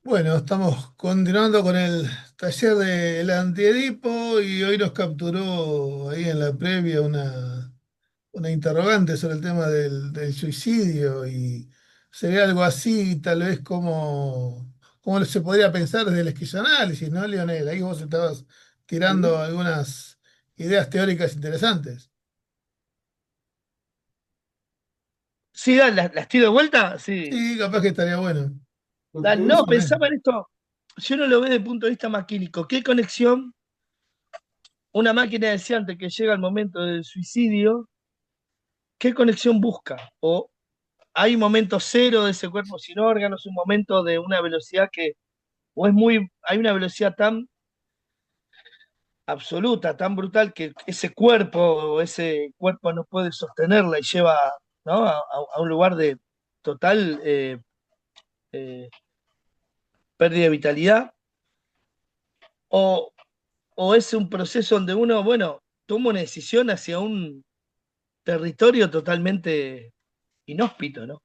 Bueno, estamos continuando con el taller del Antiedipo y hoy nos capturó ahí en la previa una interrogante sobre el tema del suicidio y sería algo así, tal vez como se podría pensar desde el esquizoanálisis, ¿no, Lionel? Ahí vos estabas tirando Ujú. algunas ideas teóricas interesantes. Sí, dale, las tiro de vuelta, sí. Sí, capaz que estaría bueno. Dale, Más no, o menos. pensaba en esto, si uno lo ve desde el punto de vista maquínico, ¿qué conexión una máquina deseante que llega al momento del suicidio, qué conexión busca? ¿O hay un momento cero de ese cuerpo sin órganos, un momento de una velocidad que, o es muy, hay una velocidad tan absoluta, tan brutal que ese cuerpo no puede sostenerla y lleva, ¿no? a un lugar de total eh, pérdida de vitalidad? O, o es un proceso donde uno, bueno, toma una decisión hacia un territorio totalmente inhóspito, ¿no?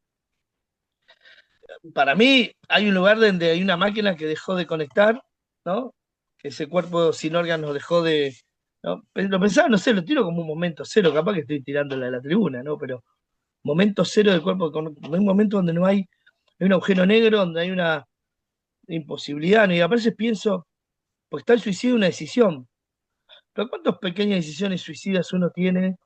Para mí hay un lugar donde hay una máquina que dejó de conectar, ¿no? Que ese cuerpo sin órganos dejó de... ¿no? Lo pensaba, no sé, lo tiro como un momento cero, capaz que estoy tirándola de la tribuna, ¿no? Pero momento cero del cuerpo, hay un momento donde no hay un agujero negro, donde hay una imposibilidad, ¿no? Y a veces pienso, pues está el suicidio una decisión, pero ¿cuántas pequeñas decisiones suicidas uno tiene?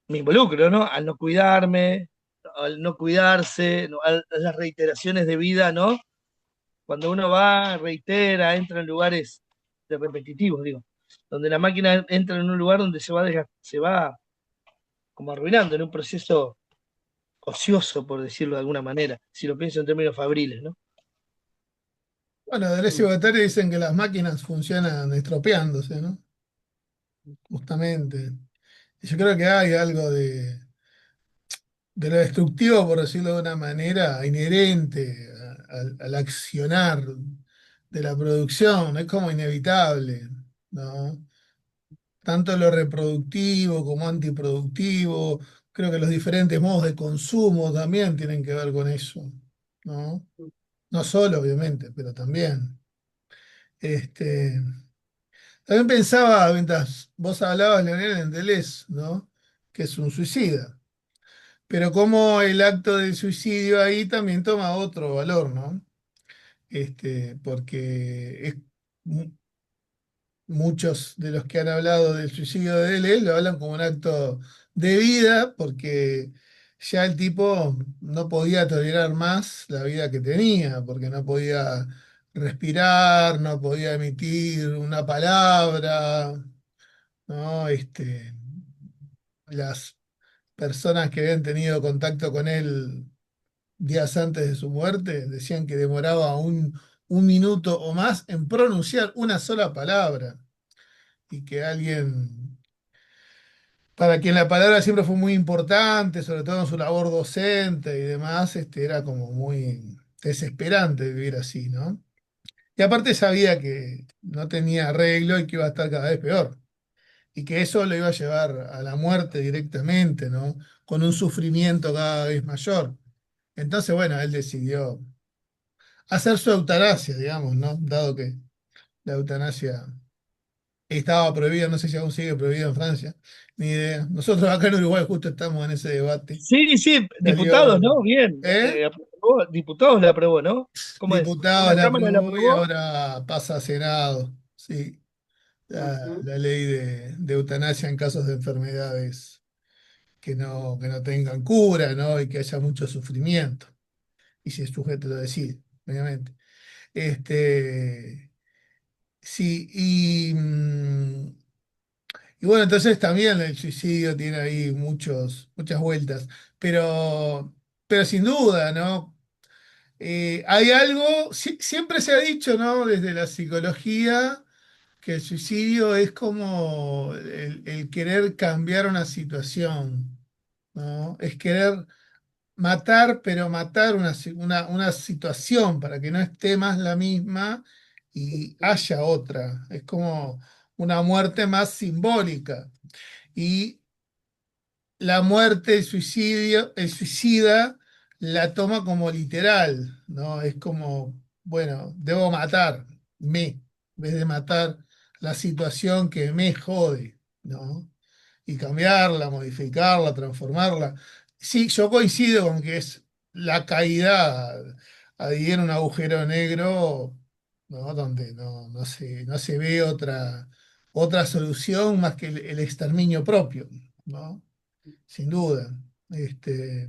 Me involucro, ¿no? Al no cuidarme, al no cuidarse, ¿no? A las reiteraciones de vida, ¿no? Cuando uno va, reitera, entra en lugares de repetitivos, digo, donde la máquina entra en un lugar donde se va como arruinando en un proceso ocioso, por decirlo de alguna manera, si lo pienso en términos fabriles, ¿no? Bueno, Deleuze y Mm. Guattari dicen que las máquinas funcionan estropeándose, ¿no? Justamente. Y yo creo que hay algo de lo destructivo, por decirlo de una manera, inherente al accionar de la producción, es como inevitable, ¿no? Tanto lo reproductivo como antiproductivo, creo que los diferentes modos de consumo también tienen que ver con eso, ¿no? No solo, obviamente, pero también. Este, también pensaba, mientras vos hablabas, Leonel, en Deleuze, ¿no? Que es un suicida. Pero como el acto del suicidio ahí también toma otro valor, ¿no? Porque muchos de los que han hablado del suicidio de Deleuze lo hablan como un acto de vida, porque ya el tipo no podía tolerar más la vida que tenía, porque no podía respirar, no podía emitir una palabra, ¿no? Las personas que habían tenido contacto con él días antes de su muerte decían que demoraba un minuto o más en pronunciar una sola palabra y que alguien, para quien la palabra siempre fue muy importante, sobre todo en su labor docente y demás, era como muy desesperante vivir así, ¿no? Y aparte sabía que no tenía arreglo y que iba a estar cada vez peor. Y que eso lo iba a llevar a la muerte directamente, ¿no? Con un sufrimiento cada vez mayor. Entonces, bueno, él decidió hacer su eutanasia, digamos, ¿no? Dado que la eutanasia estaba prohibida, no sé si aún sigue prohibida en Francia, ni idea. Nosotros acá en Uruguay justo estamos en ese debate. Sí, sí, diputados, Salió, ¿no? Bien, ¿eh? diputados la aprobó, ¿no? ¿Cómo es? Diputados ¿Una la cámara la aprobó y aprobó? ahora pasa a Senado, sí, Ujú. la ley de eutanasia en casos de enfermedades que no tengan cura, ¿no? Y que haya mucho sufrimiento. Y si el sujeto lo decide, obviamente. Este, sí, y bueno, entonces también el suicidio tiene ahí muchas vueltas, pero, pero sin duda, ¿no? Hay algo, siempre se ha dicho, ¿no? Desde la psicología, que el suicidio es como el querer cambiar una situación, ¿no? Es querer matar, pero matar una situación para que no esté más la misma y haya otra. Es como una muerte más simbólica. Y la muerte, el suicidio, el suicida la toma como literal, ¿no? Es como, bueno, debo matarme, en vez de matar la situación que me jode, ¿no? Y cambiarla, modificarla, transformarla. Sí, yo coincido con que es la caída ahí en un agujero negro, ¿no? Donde no se ve otra solución más que el exterminio propio, ¿no? Sin duda. Este,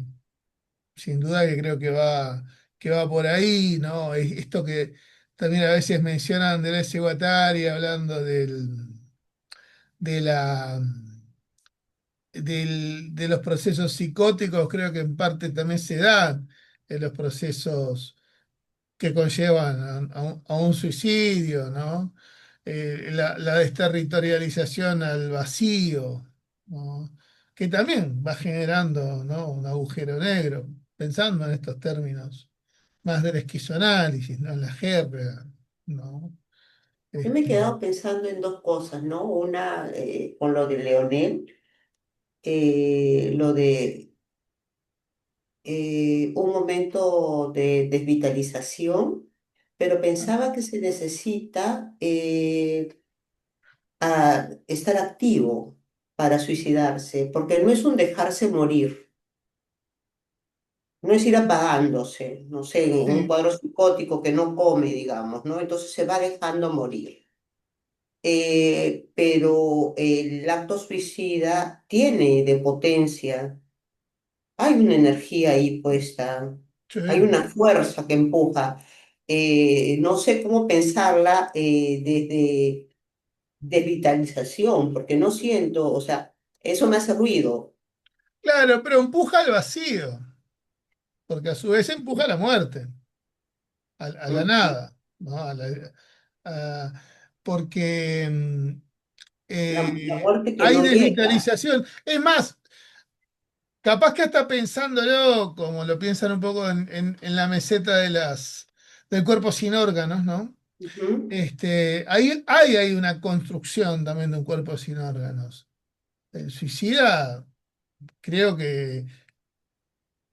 sin duda que creo que va por ahí, ¿no? Esto que también a veces mencionan Deleuze y Guattari hablando de la, de los procesos psicóticos, creo que en parte también se dan en los procesos que conllevan a un suicidio, ¿no? La desterritorialización al vacío, ¿no? Que también va generando, ¿no? Un agujero negro, pensando en estos términos más del esquizoanálisis, ¿no? En la jerga, ¿no? Yo me he Este, quedado pensando en dos cosas, ¿no? Una, con lo de Leonel, lo de un momento de desvitalización, pero pensaba que se necesita estar activo para suicidarse, porque no es un dejarse morir, no es ir apagándose, no sé, en un sí, cuadro psicótico que no come, digamos, ¿no? Entonces se va dejando morir. Pero el acto suicida tiene de potencia, hay una energía ahí puesta, sí. hay una fuerza que empuja. No sé cómo pensarla desde desvitalización, porque no siento, o sea, eso me hace ruido. Claro, pero empuja al vacío, porque a su vez empuja a la muerte, a la Ujú. nada, ¿no? A- porque La muerte que hay no llega. desvitalización. Es más, capaz que hasta pensándolo, como lo piensan un poco en la meseta del cuerpo sin órganos, ¿no? Ujú. Hay una construcción también de un cuerpo sin órganos. El suicida, creo que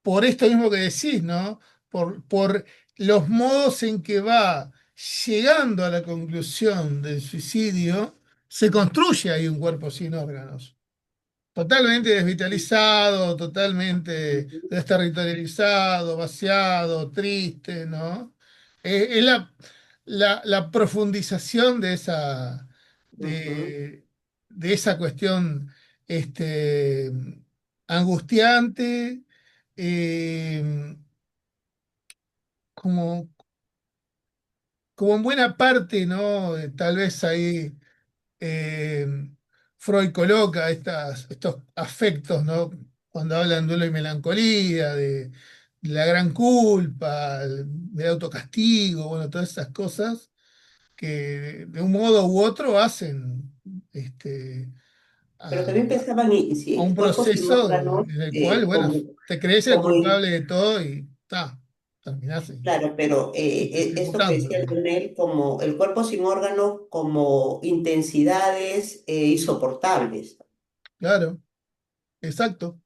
por esto mismo que decís, ¿no? Por los modos en que va llegando a la conclusión del suicidio, se construye ahí un cuerpo sin órganos. Totalmente desvitalizado, totalmente Ujú. desterritorializado, vaciado, triste, ¿no? Es la profundización Ujú. de, de esa cuestión este, angustiante, eh, como, como en buena parte, ¿no? Tal vez ahí eh, Freud coloca estos afectos, ¿no? Cuando habla de duelo y melancolía, de la gran culpa, del autocastigo, bueno, todas esas cosas que de un modo u otro hacen este, Pero también a, pensaban en si a un el cuerpo sin proceso órganos, en el cual, bueno, como, te crees el como culpable de todo y terminás claro, pero esto que ejecutando. decía Leonel, como el cuerpo sin órganos, como intensidades insoportables. Claro, exacto,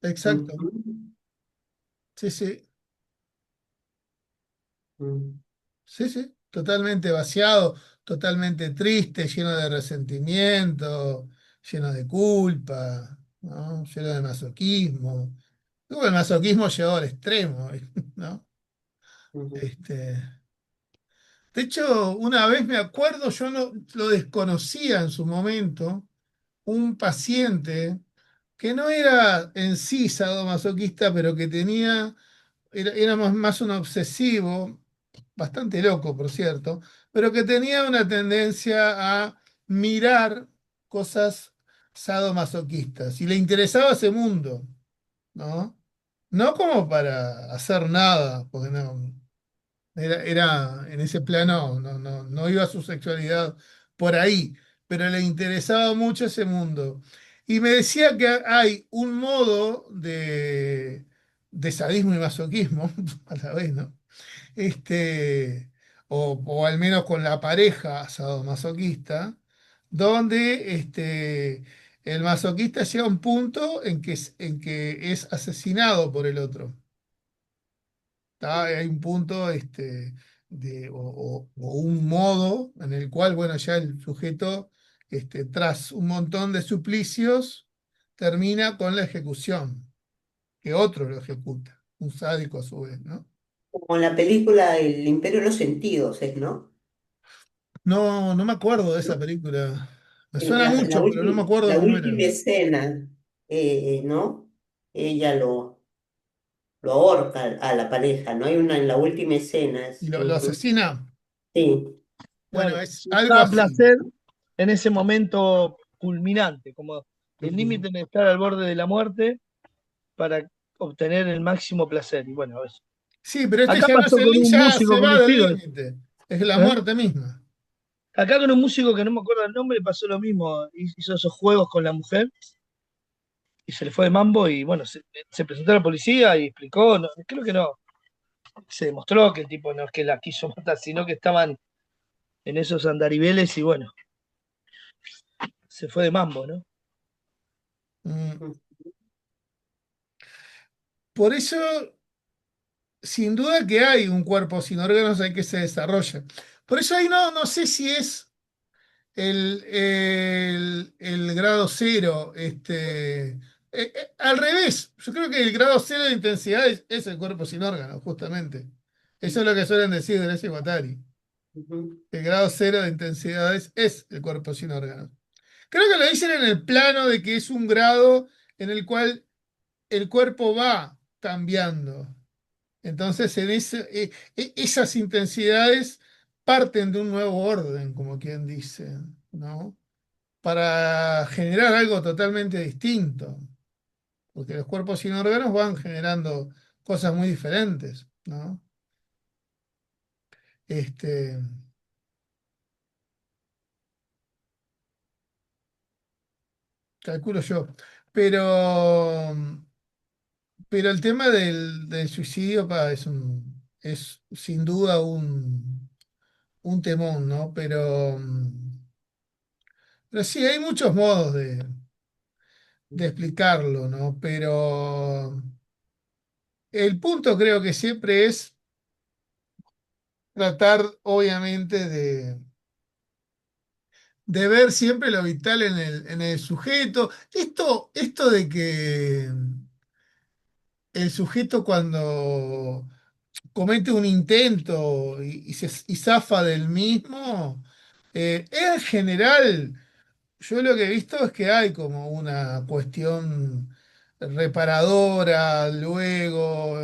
exacto. Ujú. Sí, sí. Mm. Sí, sí, totalmente vaciado, totalmente triste, lleno de resentimiento, lleno de culpa, ¿no? Lleno de masoquismo. Luego el masoquismo llegó al extremo, ¿no? Ujú. Este, de hecho, una vez me acuerdo, yo no lo desconocía en su momento, un paciente que no era en sí sadomasoquista, pero que era más un obsesivo, bastante loco, por cierto, pero que tenía una tendencia a mirar cosas sadomasoquistas y le interesaba ese mundo, ¿no? No como para hacer nada, porque era en ese plano, no iba su sexualidad por ahí, pero le interesaba mucho ese mundo. Y me decía que hay un modo de sadismo y masoquismo, a la vez, ¿no? O al menos con la pareja sadomasoquista, donde el masoquista llega a un punto en que es asesinado por el otro. Hay un punto o un modo en el cual, bueno, ya el sujeto, tras un montón de suplicios, termina con la ejecución, que otro lo ejecuta, un sádico a su vez, ¿no? Como en la película El Imperio de los Sentidos, ¿es, no? No, no me acuerdo de esa película. Me suena En mucho, pero no me acuerdo la cómo era. última escena, ¿no? Ella lo ahorca a la pareja, ¿no? Hay una en la última escena. Y lo asesina. Sí. Bueno, Claro, es algo buscaba así. placer en ese momento culminante, como el Ujú. límite de estar al borde de la muerte para obtener el máximo placer. Y bueno, eso. Sí, pero este Acá ya no es pasó el con límite, un ya músico se va del conocido. límite. Es la ¿Eh? muerte misma. Acá con un músico que no me acuerdo el nombre pasó lo mismo. Hizo esos juegos con la mujer y se le fue de mambo y bueno, se presentó a la policía y explicó, creo que no, se demostró que el tipo no es que la quiso matar, sino que estaban en esos andariveles y bueno, se fue de mambo, ¿no? Mm. Por eso, sin duda que hay un cuerpo sin órganos, hay que se desarrolla. Por eso ahí no sé si es el grado cero. Al revés, yo creo que el grado cero de intensidad es el cuerpo sin órganos, justamente. Eso es lo que suelen decir de ese Guattari. Ujú. El grado cero de intensidad es el cuerpo sin órganos. Creo que lo dicen en el plano de que es un grado en el cual el cuerpo va cambiando. Entonces, esas intensidades parten de un nuevo orden, como quien dice, ¿no? Para generar algo totalmente distinto, porque los cuerpos sin órganos van generando cosas muy diferentes, ¿no? Este, calculo yo. Pero, pero el tema del suicidio es sin duda un temón, ¿no? Pero sí, hay muchos modos de explicarlo, ¿no? Pero el punto creo que siempre es tratar, obviamente, de ver siempre lo vital en el sujeto. Esto de que el sujeto cuando comete un intento y zafa del mismo, en general, yo lo que he visto es que hay como una cuestión reparadora, luego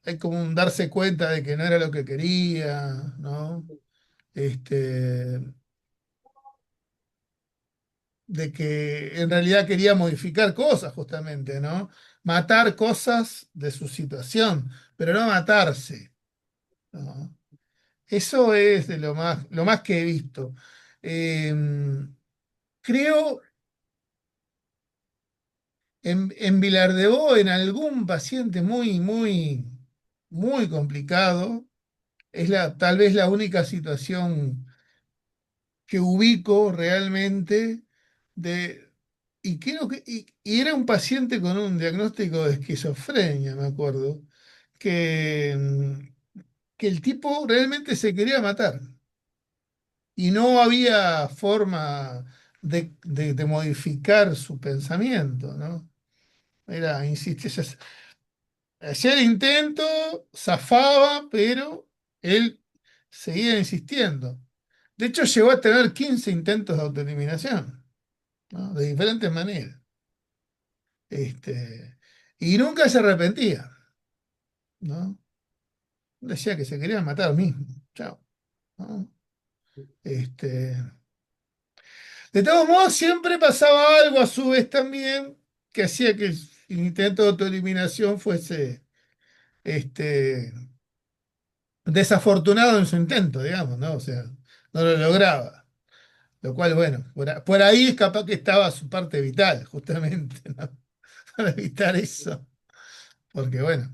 hay como un darse cuenta de que no era lo que quería, ¿no? Este, de que en realidad quería modificar cosas justamente, ¿no? Matar cosas de su situación, pero no matarse, ¿no? Eso es de lo más que he visto. Eh, creo en Vilardebó, en algún paciente muy complicado, tal vez la única situación que ubico realmente de, y era un paciente con un diagnóstico de esquizofrenia, me acuerdo, que, que el tipo realmente se quería matar y no había forma de modificar su pensamiento, ¿no? Era, insistir, hacía el intento, zafaba, pero él seguía insistiendo. De hecho, llegó a tener 15 intentos de autoeliminación, ¿no? De diferentes maneras. Y nunca se arrepentía, ¿no? Decía que se quería matar mismo. Chao, ¿no? Este, de todos modos, siempre pasaba algo a su vez también que hacía que el intento de autoeliminación fuese este, desafortunado en su intento, digamos, ¿no? O sea, no lo lograba. Lo cual, bueno, por ahí es capaz que estaba su parte vital, justamente, ¿no? Para evitar eso. Porque, bueno,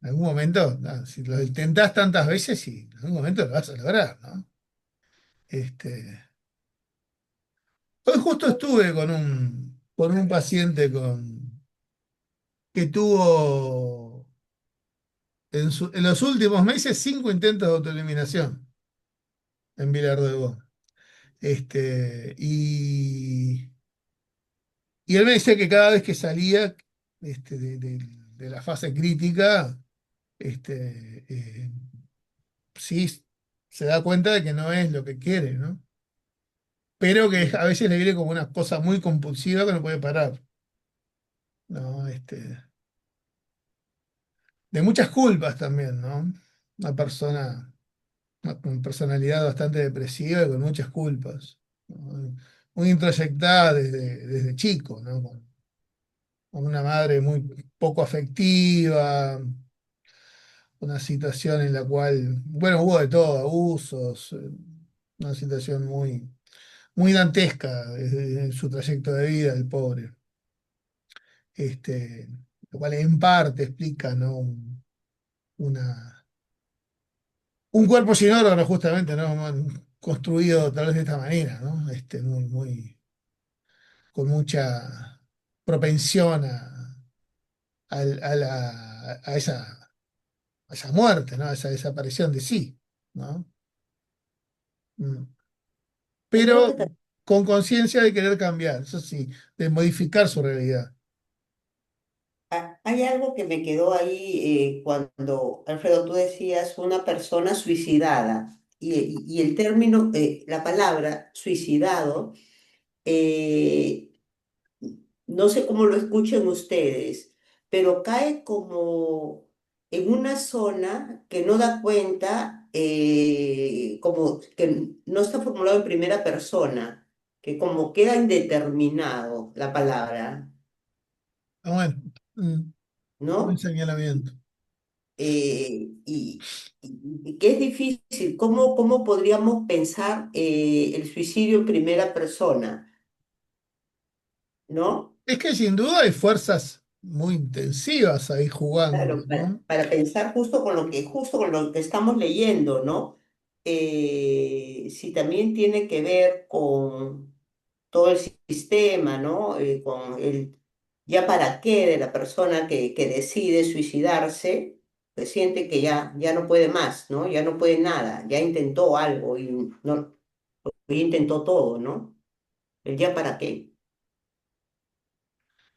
en algún momento, no, si lo intentás tantas veces, sí, en algún momento lo vas a lograr, ¿no? Este, hoy justo estuve con un paciente que tuvo en los últimos meses 5 intentos de autoeliminación en Vilar de Bo. Y él me decía que cada vez que salía de la fase crítica, sí se da cuenta de que no es lo que quiere, ¿no? Pero que Mm. a veces le viene como una cosa muy compulsiva que no puede parar, ¿no? De muchas culpas también, ¿no? Una persona con personalidad bastante depresiva y con muchas culpas, ¿no? Muy introyectada desde chico, ¿no? Con una madre muy poco afectiva, una situación en la cual, bueno, hubo de todo, abusos, una situación muy dantesca desde su trayecto de vida, el pobre. Este, lo cual en parte explica, ¿no? Una, un cuerpo sin órganos, justamente, ¿no? Construido tal vez de esta manera, ¿no? Con mucha propensión a esa muerte, ¿no? A esa desaparición de sí, ¿no? Mm. Yo creo Pero que con conciencia de querer cambiar, eso sí, de modificar su realidad. hay algo que me quedó ahí cuando, Alfredo, tú decías una persona suicidada y el término, la palabra suicidado, eh, no sé cómo lo escuchen ustedes, pero cae como en una zona que no da cuenta, como que no está formulado en primera persona, que como queda indeterminado la palabra, Ah, bueno, buen ¿no? señalamiento. Y, y que es difícil, ¿cómo podríamos pensar el suicidio en primera persona, ¿no? Es que sin duda hay fuerzas muy intensivas ahí jugando, Claro, ¿no? para pensar justo con lo que estamos leyendo, ¿no? Si también tiene que ver con todo el sistema, ¿no? Con el ya para qué de la persona que decide suicidarse, que siente que ya no puede más, ¿no? Ya no puede nada, ya intentó algo y no, ya intentó todo, ¿no? El ya para qué.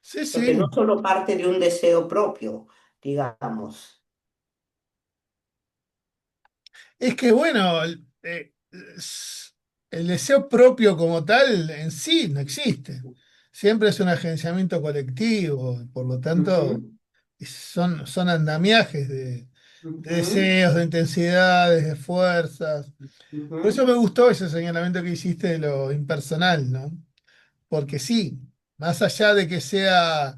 Sí, Porque no sí. solo parte de un deseo propio, digamos. Es que bueno, el deseo propio como tal en sí no existe. Siempre es un agenciamiento colectivo, por lo tanto, Ujú, son andamiajes de ujú, deseos, de intensidades, de fuerzas. Por eso ujú, me gustó ese señalamiento que hiciste de lo impersonal, ¿no? Porque sí, más allá de que sea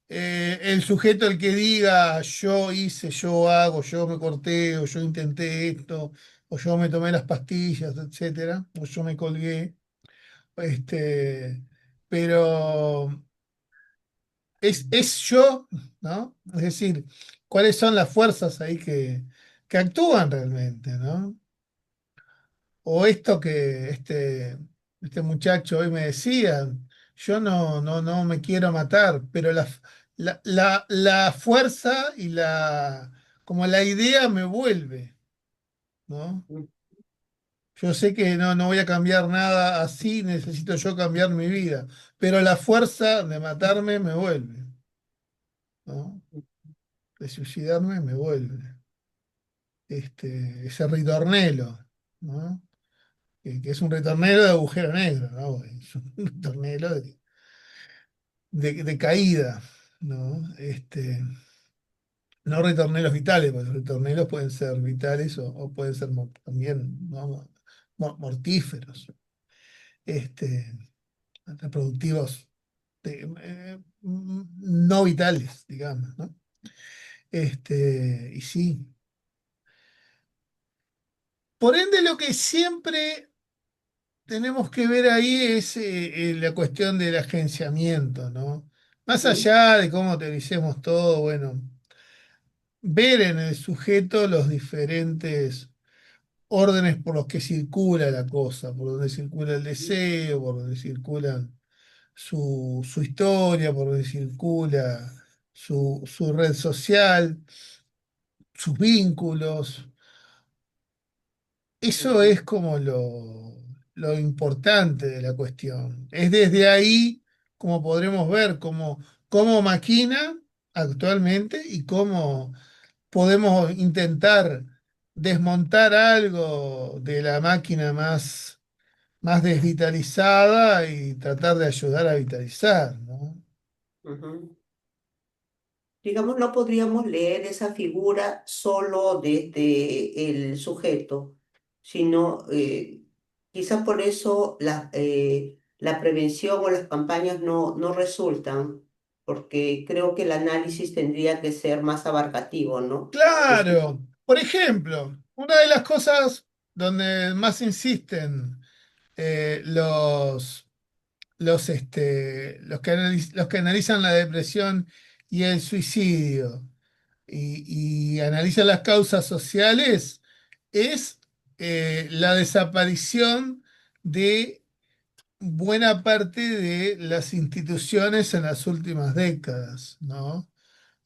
el sujeto el que diga yo hice, yo hago, yo me corté, o yo intenté esto, o yo me tomé las pastillas, etcétera, o yo me colgué, este, pero es yo, ¿no? Es decir, cuáles son las fuerzas ahí que actúan realmente, ¿no? O esto que este muchacho hoy me decía, yo no me quiero matar, pero la fuerza y como la idea me vuelve, ¿no? Yo sé que no voy a cambiar nada así, necesito yo cambiar mi vida, pero la fuerza de matarme me vuelve, ¿no? De suicidarme me vuelve. Ese ritornelo, ¿no? Que es un ritornelo de agujero negro, ¿no? Es un ritornelo de caída, ¿no? No ritornelos vitales, porque los ritornelos pueden ser vitales o pueden ser también, ¿no? Mortíferos, este, reproductivos no vitales, digamos, ¿no? Y sí. Por ende, lo que siempre tenemos que ver ahí es la cuestión del agenciamiento, ¿no? Más ujú, allá de cómo teoricemos todo, bueno, ver en el sujeto los diferentes órdenes por los que circula la cosa, por donde circula el deseo, por donde circula su historia, por donde circula su red social, sus vínculos. Eso ujú, es como lo importante de la cuestión. Es desde ahí como podremos ver cómo maquina actualmente y cómo podemos intentar desmontar algo de la máquina más desvitalizada y tratar de ayudar a vitalizar, ¿no? ujú. Digamos, no podríamos leer esa figura solo desde el sujeto, sino quizás por eso la prevención o las campañas no resultan, porque creo que el análisis tendría que ser más abarcativo, ¿no? Claro, por ejemplo, una de las cosas donde más insisten los que analizan la depresión y el suicidio y analizan las causas sociales es la desaparición de buena parte de las instituciones en las últimas décadas, ¿no?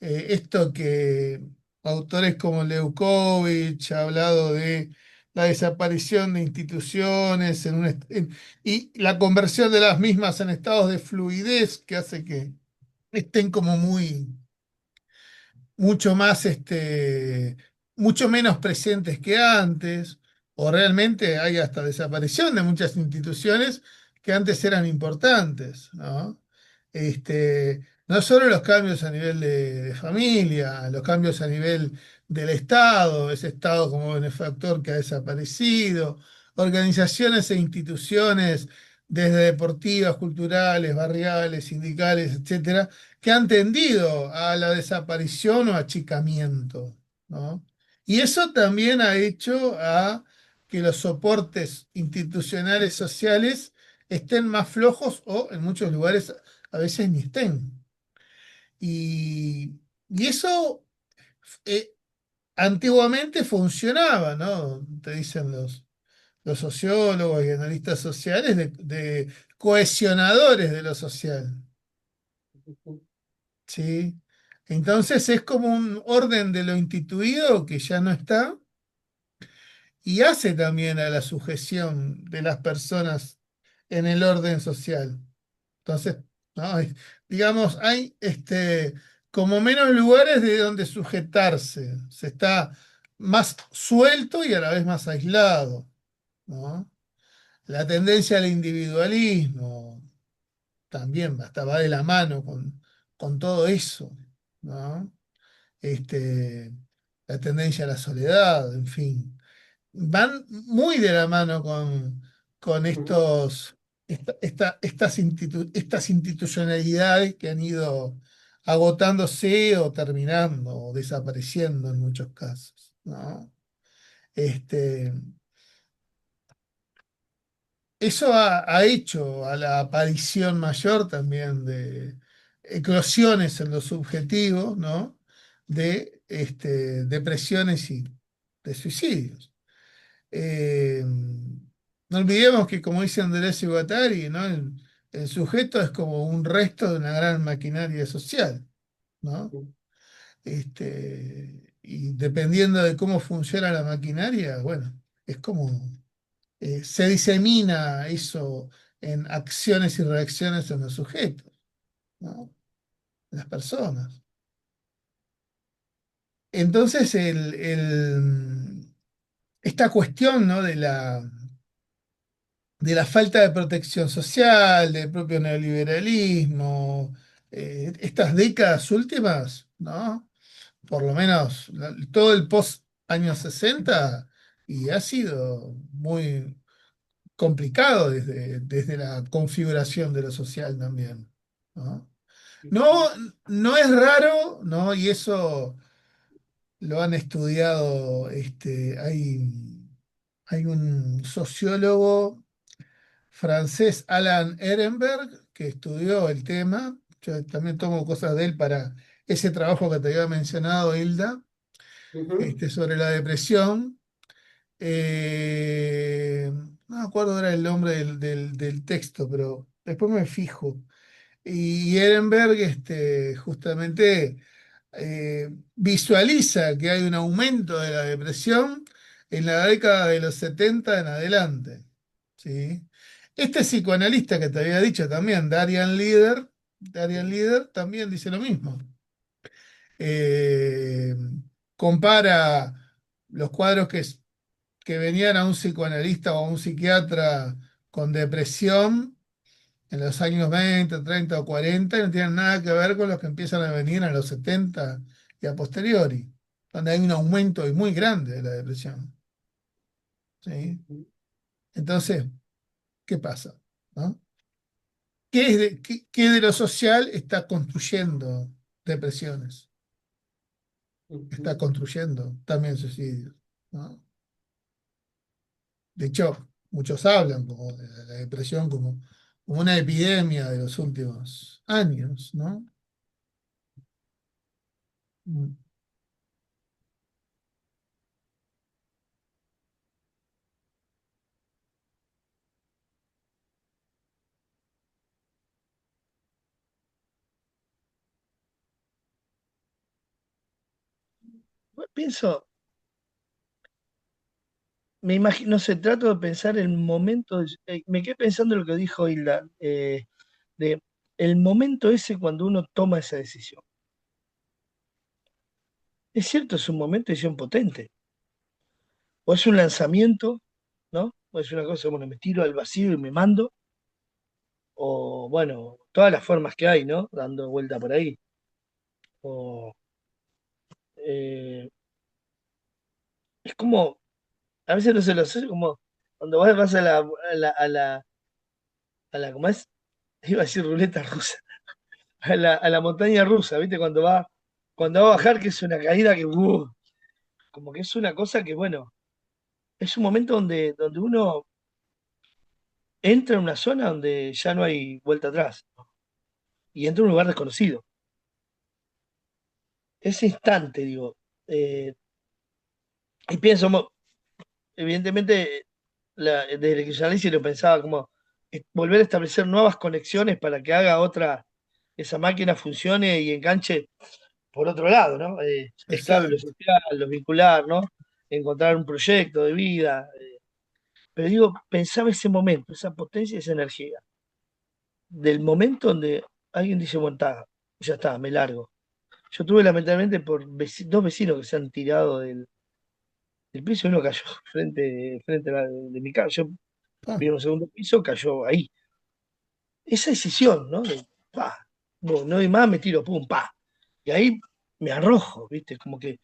Esto que autores como Leukovich ha hablado de la desaparición de instituciones y la conversión de las mismas en estados de fluidez que hace que estén como mucho más, mucho menos presentes que antes, o realmente hay hasta desaparición de muchas instituciones que antes eran importantes, ¿no? No solo los cambios a nivel de familia, los cambios a nivel del Estado, ese Estado como benefactor que ha desaparecido, organizaciones e instituciones desde deportivas, culturales, barriales, sindicales, etcétera, que han tendido a la desaparición o achicamiento, ¿no? Y eso también ha hecho a que los soportes institucionales sociales estén más flojos o en muchos lugares a veces ni estén. Y eso eh, antiguamente funcionaba, ¿no? Te dicen los sociólogos y analistas sociales de cohesionadores de lo social. Ujú, ¿Sí? Entonces es como un orden de lo instituido que ya no está y hace también a la sujeción de las personas en el orden social. Entonces, ¿no? Digamos, hay como menos lugares de donde sujetarse. Se está más suelto y a la vez más aislado, ¿no? La tendencia al individualismo también hasta va de la mano con todo eso, ¿no? este, la tendencia a la soledad, en fin. Van muy de la mano con ujú, estas institucionalidades que han ido agotándose o terminando o desapareciendo en muchos casos, ¿no? Este, Eso ha hecho a la aparición mayor también de eclosiones en lo subjetivo, ¿no? De depresiones y de suicidios. Eh, no olvidemos que, como dice Andrés Guattari, ¿no? El sujeto es como un resto de una gran maquinaria social, ¿no? ujú, Y dependiendo de cómo funciona la maquinaria, bueno, es como se disemina eso en acciones y reacciones en los sujetos, ¿no? En las personas. Entonces, esta cuestión, ¿no? de la falta de protección social, del propio neoliberalismo, estas décadas últimas, ¿no? Por lo menos todo el post años 60 y ha sido muy complicado desde la configuración de lo social también, ¿no? No, ujú, no es raro, ¿no? Y eso lo han estudiado, hay un sociólogo francés, Alan Ehrenberg, que estudió el tema. Yo también tomo cosas de él para ese trabajo que te había mencionado, Hilda, ujú, sobre la depresión. No me acuerdo era el nombre del texto, pero después me fijo. Y Ehrenberg, justamente visualiza que hay un aumento de la depresión en la década de los 70 en adelante. ¿Sí? Este psicoanalista que te había dicho también, Darian Lieder, también dice lo mismo. Eh, Compara los cuadros que venían a un psicoanalista o a un psiquiatra con depresión en los años 20, 30 o 40 y no tienen nada que ver con los que empiezan a venir en los 70 y a posteriori, donde hay un aumento muy grande de la depresión. ¿Sí? Entonces, ¿qué pasa? ¿No? ¿Qué de lo social está construyendo depresiones? Está Ujú. construyendo también suicidios. ¿No? De hecho, muchos hablan como de la depresión como una epidemia de los últimos años, ¿no? Mm. Bueno, pienso, me imagino, no sé, trato de pensar el momento, me quedé pensando en lo que dijo Hilda, de el momento ese cuando uno toma esa decisión. Es cierto, es un momento de decisión potente, o es un lanzamiento, ¿no? O es una cosa, bueno, me tiro al vacío y me mando, o bueno, todas las formas que hay, ¿no? Dando vuelta por ahí. O, eh, es como, a veces no se lo sé, como cuando vas a la, ¿cómo es? Iba a decir ruleta rusa, a la montaña rusa, ¿viste? Cuando va a bajar, que es una caída que, como que es una cosa que, bueno, es un momento donde uno entra en una zona donde ya no hay vuelta atrás y entra en un lugar desconocido. Ese instante, digo, eh, y pienso, evidentemente, desde que yo análisis lo pensaba como volver a establecer nuevas conexiones para que haga esa máquina funcione y enganche por otro lado, ¿no? Es clave lo Exacto. social, lo vincular, ¿no? Encontrar un proyecto de vida. Pero digo, pensaba ese momento, esa potencia y esa energía, del momento donde alguien dice, bueno, está, ya está, me largo. Yo tuve lamentablemente por dos vecinos que se han tirado del piso y uno cayó frente de mi casa. Yo Ah, vivo en un segundo piso, cayó ahí. Esa decisión, ¿no? De, pa, no hay más, me tiro, pum, pa. Y ahí me arrojo, ¿viste? Como que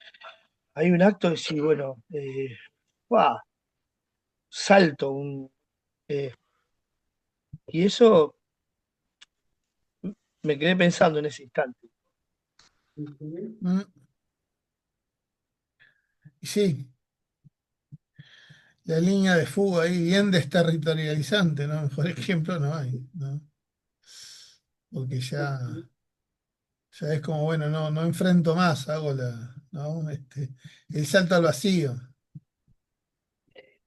hay un acto de decir, bueno, pa, salto, eh, y eso me quedé pensando en ese instante. Ujú. mm, y sí, la línea de fuga ahí bien desterritorializante, ¿no? Mejor ejemplo no hay, ¿no? Porque ya es como, bueno, no enfrento más, hago ¿no? El salto al vacío,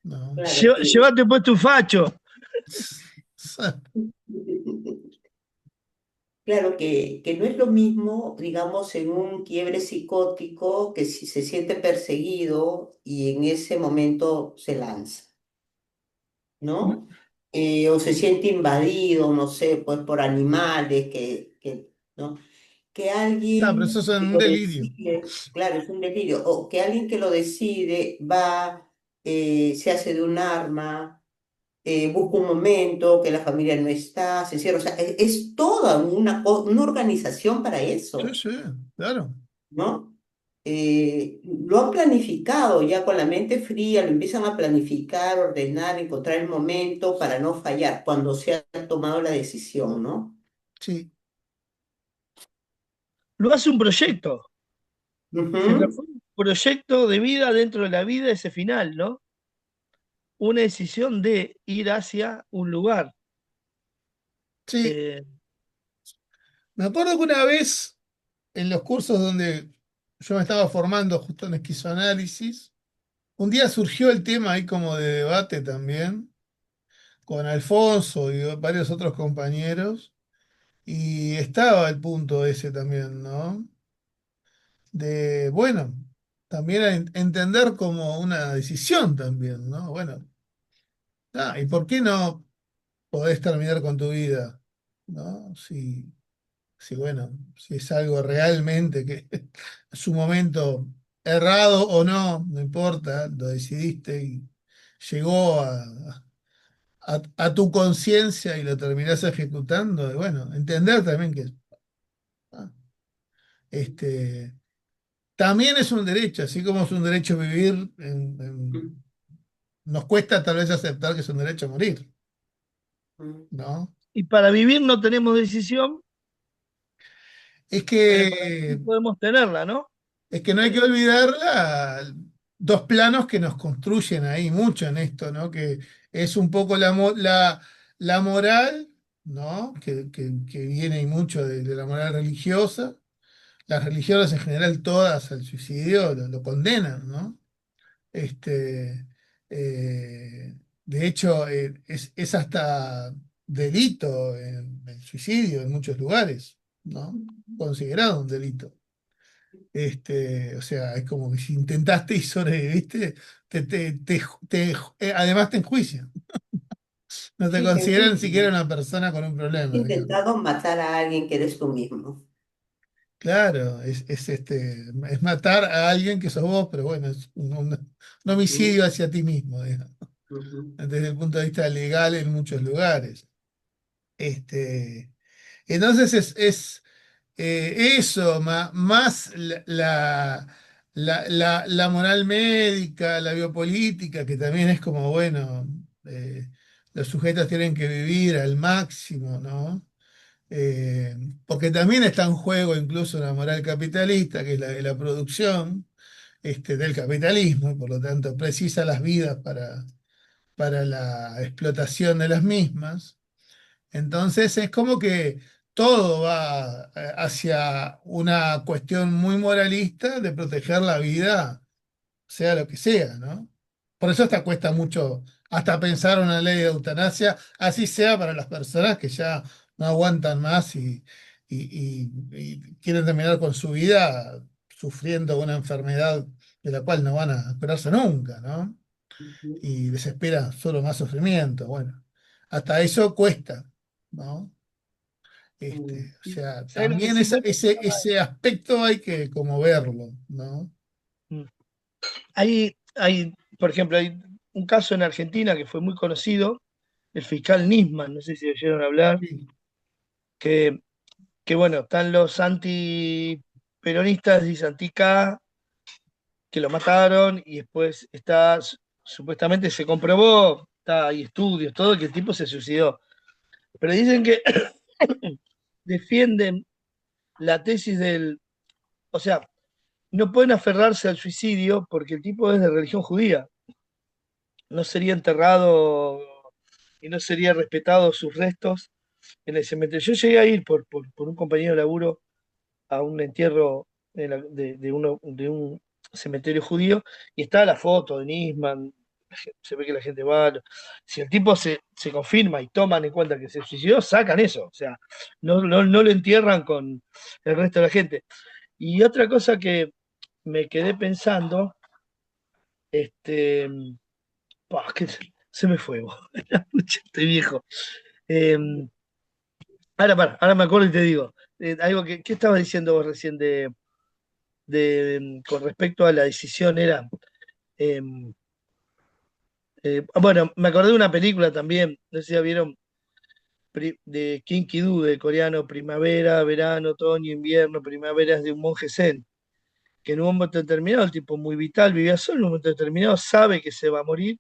¿no? Claro que, Llévate puesto un facho. claro que no es lo mismo, digamos, en un quiebre psicótico que si se siente perseguido y en ese momento se lanza, ¿no? O se siente invadido, no sé, pues por animales, ¿no? Que Ah, pero eso alguien es que un lo delirio. decide, claro, es un delirio, o que alguien que lo decide va, se hace de un arma, busca un momento, que la familia no está, se cierra, o sea, es toda una organización para Sí, eso, sí, claro. ¿no? Lo han planificado ya con la mente fría, lo empiezan a planificar, ordenar, encontrar el momento para no fallar cuando se ha tomado la decisión, ¿no? Sí, Lo hace un proyecto. Se Ujú. transforma en un proyecto de vida dentro de la vida, ese final, ¿no? Una decisión de ir hacia un lugar. sí. Eh, Me acuerdo que una vez en los cursos donde yo me estaba formando justo en esquizoanálisis, un día surgió el tema ahí como de debate también, con Alfonso y varios otros compañeros, y estaba el punto ese también, ¿no? bueno, también entender como una decisión también, ¿no? Bueno, ¿y por qué no podés terminar con tu vida? ¿No? Si bueno, si es algo realmente que en su momento errado o no, no importa, lo decidiste y llegó a tu conciencia y lo terminás ejecutando, y bueno, entender también que ah, este, también es un derecho, así como es un derecho vivir, nos cuesta tal vez aceptar que es un derecho a morir, Mm, ¿no? Y para vivir no tenemos decisión, Es pero para vivir que podemos tenerla, ¿no? Es que no hay que olvidar dos planos que nos construyen ahí mucho en esto, ¿no? Que es un poco la moral, ¿no? Que viene y mucho de la moral religiosa. Las religiones en general todas al suicidio lo condenan, ¿no? Este, de hecho, es hasta delito el suicidio en muchos lugares, ¿no? Considerado un delito. O sea, es como que si intentaste y sobreviviste, además te enjuician. No te sí, te consideran siquiera enjuician. una persona con un Has problema, digamos. intentado matar a alguien que eres tú mismo. Claro, es matar a alguien que sos vos, pero bueno, es un Ujú, homicidio hacia ti mismo, digamos, ujú, desde el punto de vista legal en muchos lugares. Este, entonces eso, más la moral médica, la biopolítica, que también es como, bueno, los sujetos tienen que vivir al máximo, ¿no? Porque también está en juego incluso la moral capitalista, que es la de la producción del capitalismo, y por lo tanto precisa las vidas para la explotación de las mismas. Entonces es como que todo va hacia una cuestión muy moralista de proteger la vida, sea lo que sea, ¿no? Por eso hasta cuesta mucho hasta pensar una ley de eutanasia, así sea para las personas que ya no aguantan más y quieren terminar con su vida sufriendo una enfermedad de la cual no van a curarse nunca, ¿no? ujú, Y les espera solo más sufrimiento. Bueno, hasta eso cuesta, ¿no? mm. O sea, ¿Sabes lo que también siempre pensaba? ese aspecto hay que como verlo, ¿no? Mm. Por ejemplo, hay un caso en Argentina que fue muy conocido, el fiscal Nisman, no sé si oyeron hablar, Sí. que, que bueno, están los antiperonistas, dice anti-K, que lo mataron, y después supuestamente se comprobó, hay estudios, todo, que el tipo se suicidó. Pero dicen que defienden la tesis o sea, no pueden aferrarse al suicidio porque el tipo es de religión judía. No sería enterrado y no sería respetado sus restos en el cementerio. Yo llegué a ir por un compañero de laburo a un entierro de un cementerio judío y está la foto de Nisman, se ve que la gente va. Si el tipo se confirma y toman en cuenta que se suicidó, sacan eso. O sea, no lo entierran con el resto de la gente. Y otra cosa que me quedé pensando, este, que se me fue, estoy viejo. Eh, ahora me acuerdo y te digo, algo ¿qué estabas diciendo vos recién con respecto a la decisión? Eh, bueno, me acordé de una película también, no sé si la vieron, de Kim Ki-doo, de coreano, primavera, verano, otoño, invierno, primavera es de un monje zen, que en un momento determinado, el tipo muy vital, vivía solo, en un momento determinado sabe que se va a morir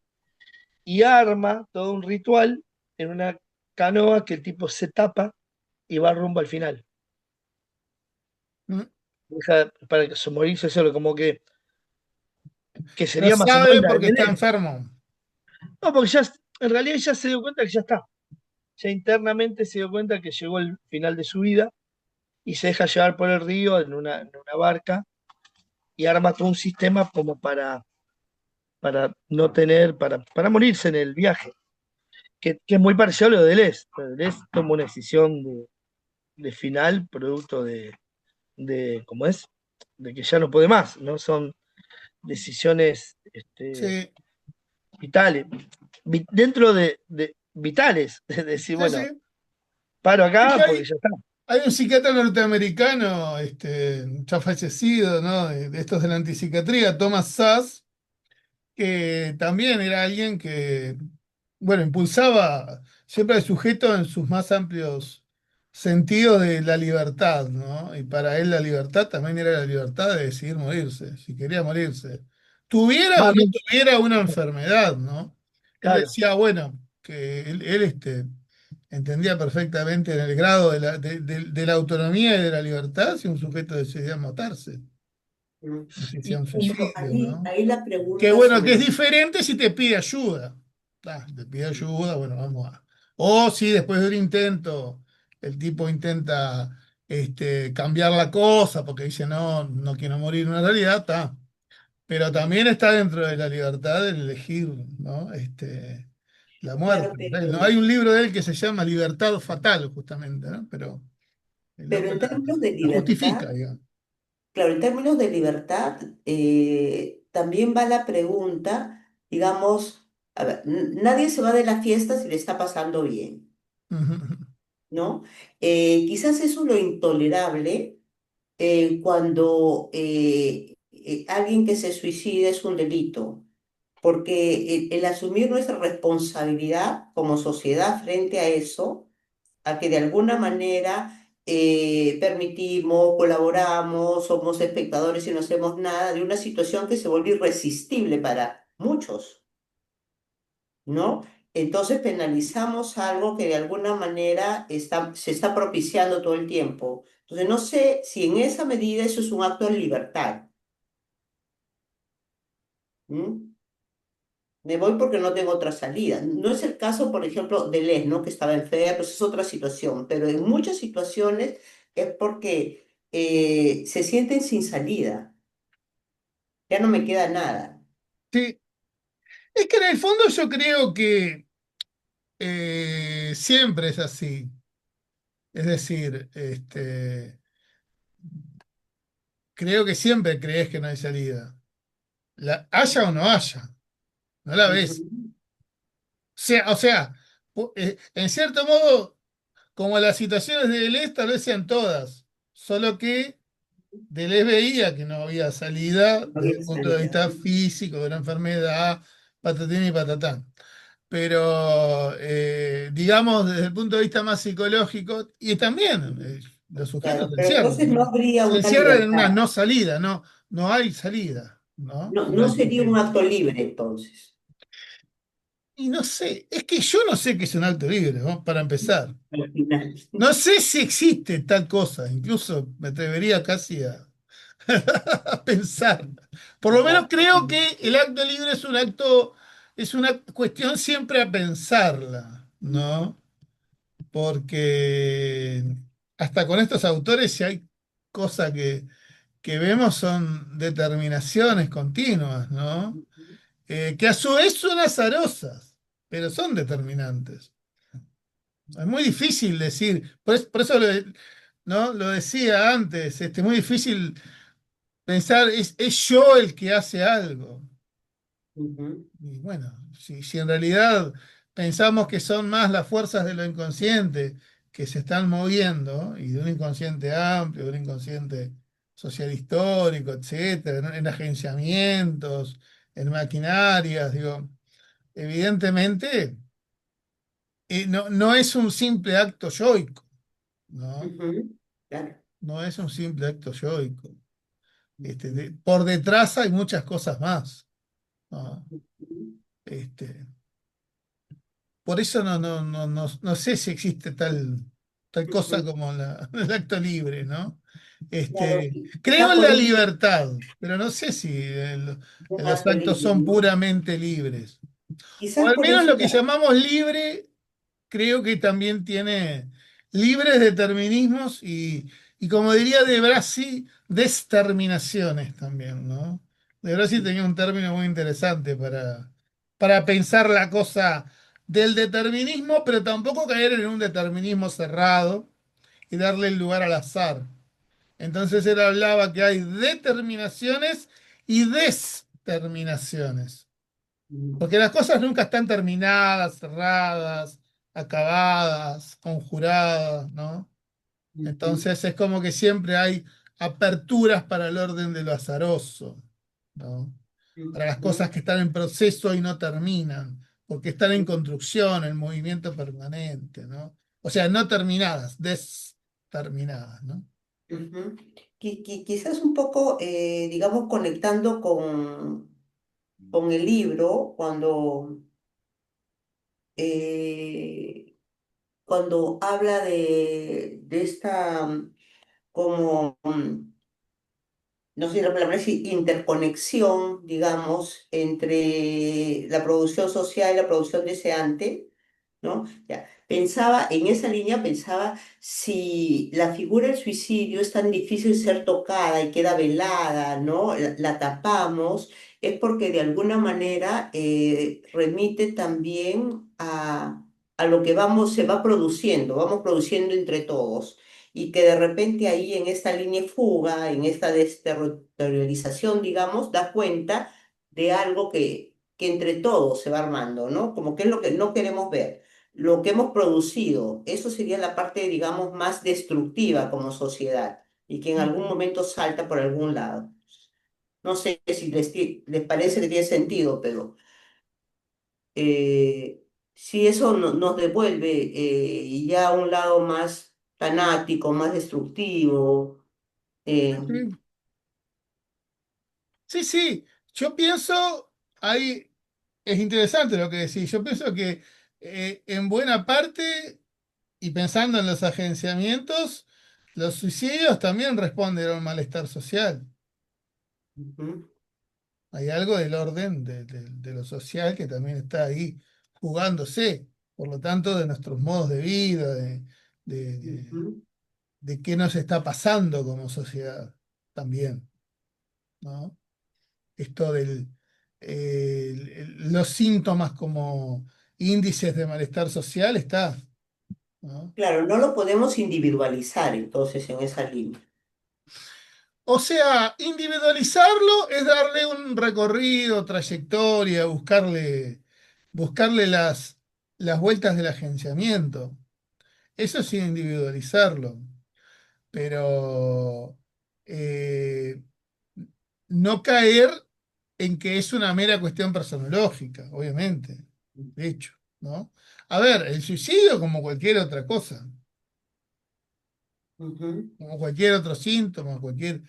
y arma todo un ritual en una canoa que el tipo se tapa y va rumbo al final. Mm. Deja para morirse solo, como que Pero sería más o menos sabe la de porque está Belén. enfermo. No, porque ya, en realidad ya se dio cuenta que ya está. Ya internamente se dio cuenta que llegó el final de su vida y se deja llevar por el río en una barca y arma todo un sistema como para no tener, para morirse en el viaje, que es muy parecido a lo de Deleuze. Lo de Deleuze toma una decisión de final producto ¿cómo es? de que ya no puede más, ¿no? Son decisiones Sí, vitales, dentro de vitales, de decir, sí, bueno, sí. paro Es que acá porque ya está. hay un psiquiatra norteamericano, ya fallecido, ¿no? De estos de la antipsiquiatría, Thomas Sass, que también era alguien que, bueno, impulsaba siempre al sujeto en sus más amplios sentidos de la libertad, ¿no? Y para él la libertad también era la libertad de decidir morirse, si quería morirse. Tuviera o Va, no tuviera una enfermedad, ¿no? Él claro. decía, bueno, que él entendía perfectamente en el grado de la autonomía y de la libertad si un sujeto decidía matarse, Mm. decisión Pero suicidio, ¿no? ahí la Que pregunta bueno, que sobre es diferente si te pide ayuda. Te pide ayuda, bueno, vamos a. O si después de un intento, el tipo intenta cambiar la cosa porque dice, no, no quiero morir en una realidad, está. Pero también está dentro de la libertad de elegir, ¿no? La claro, muerte. ¿No? Hay un libro de él que se llama Libertad Fatal, justamente, ¿no? Pero el pero loco en términos de la libertad, justifica, digamos. claro, en términos de libertad, también va la pregunta, digamos, a ver, nadie se va de la fiesta si le está pasando bien, ¿no? Quizás eso es lo intolerable cuando alguien que se suicida es un delito, porque el asumir nuestra responsabilidad como sociedad frente a eso, a que de alguna manera permitimos, colaboramos, somos espectadores y no hacemos nada de una situación que se vuelve irresistible para muchos, ¿no? Entonces penalizamos algo que de alguna manera se está propiciando todo el tiempo. Entonces no sé si en esa medida eso es un acto de libertad. ¿M? Me voy porque no tengo otra salida. No es el caso, por ejemplo, de Les, ¿no? Que estaba enfermo, esa es otra situación, pero en muchas situaciones es porque se sienten sin salida, ya no me queda nada. Sí, es que en el fondo yo creo que siempre es así. Es decir, creo que siempre crees que no hay salida. Haya o no haya, no la ves. Ujú, O sea, en cierto modo, como las situaciones de Deleuze tal vez sean todas, solo que Deleuze veía que no había salida no desde había el punto de salida. vista físico, de una enfermedad, patatín y patatán. Pero, digamos, desde el punto de vista más psicológico, y también los sujetos Claro, pero entonces no habría se una encierran en una libertad. no salida, no, no hay salida, ¿no? No, En no el sería un sujeto. acto libre entonces. Y no sé, es que yo no sé qué es un acto libre, ¿no? Para empezar. Al final. No sé si existe tal cosa, incluso me atrevería casi a pensar. Por lo menos Ajá. creo que el acto libre es un acto, es una cuestión siempre a pensarla, ¿no? Porque hasta con estos autores, si hay cosas que vemos son determinaciones continuas, ¿no? Que a su vez son azarosas, pero son determinantes. Es muy difícil decir, por eso ¿no? Lo decía antes, muy difícil pensar, es yo el que hace algo. Ujú, Y bueno, si en realidad pensamos que son más las fuerzas de lo inconsciente que se están moviendo, y de un inconsciente amplio, de un inconsciente social histórico, etcétera, ¿no? En agenciamientos, en maquinarias, digo, evidentemente no es un simple acto yoico, ¿no? ujú, claro. No es un simple acto yoico. Por detrás hay muchas cosas más, ¿no? Ujú, Este, por eso no sé si existe tal cosa ujú. como el acto libre, ¿no? Claro, Creo quizá en por la eso libertad, pero no sé si es un los acto actos libre, son ¿no? puramente libres. O Quizás al por menos eso lo que llamamos libre creo que también tiene libres determinismos y como diría De Brasi, desterminaciones también, ¿no? De Brasi tenía un término muy interesante para pensar la cosa del determinismo, pero tampoco caer en un determinismo cerrado y darle el lugar al azar. Entonces él hablaba que hay determinaciones y desterminaciones. Porque las cosas nunca están terminadas, cerradas, acabadas, conjuradas, ¿no? Ujú, Entonces es como que siempre hay aperturas para el orden de lo azaroso, ¿no? Para las cosas ujú, que están en proceso y no terminan, porque están en construcción, en movimiento permanente, ¿no? O sea, no terminadas, desterminadas, ¿no? ujú. Quizás un poco, digamos, conectando con el libro, eh, cuando habla de esta como no sé la palabra es interconexión, digamos, entre la producción social y la producción deseante, ¿no? Ya. Pensaba, en esa línea pensaba, si la figura del suicidio es tan difícil ser tocada y queda velada, ¿no? La tapamos, es porque de alguna manera remite también a lo que vamos produciendo entre todos y que de repente ahí en esta línea de fuga, en esta desterritorialización, digamos, da cuenta de algo que entre todos se va armando, ¿no? Como que es lo que no queremos ver. Lo que hemos producido, eso sería la parte, digamos, más destructiva como sociedad y que en algún momento salta por algún lado. No sé si les parece que tiene sentido, pero eh, si eso nos devuelve ya a un lado más fanático, más destructivo. eh, Sí, sí, sí. Yo pienso, ahí es interesante lo que decís, yo pienso que en buena parte, y pensando en los agenciamientos, los suicidios también responden a un malestar social. Ujú, Hay algo del orden de lo social que también está ahí jugándose, por lo tanto, de nuestros modos de vida, de, de- ujú. de qué nos está pasando como sociedad también, ¿no? Esto los síntomas como índices de malestar social está, ¿no? Claro, no lo podemos individualizar entonces en esa línea. O sea, individualizarlo es darle un recorrido, trayectoria, buscarle las vueltas del agenciamiento. Eso es individualizarlo, pero eh, no caer en que es una mera cuestión personológica, obviamente, de hecho, ¿no? A ver, el suicidio como cualquier otra cosa, Ujú, como cualquier otro síntoma, cualquier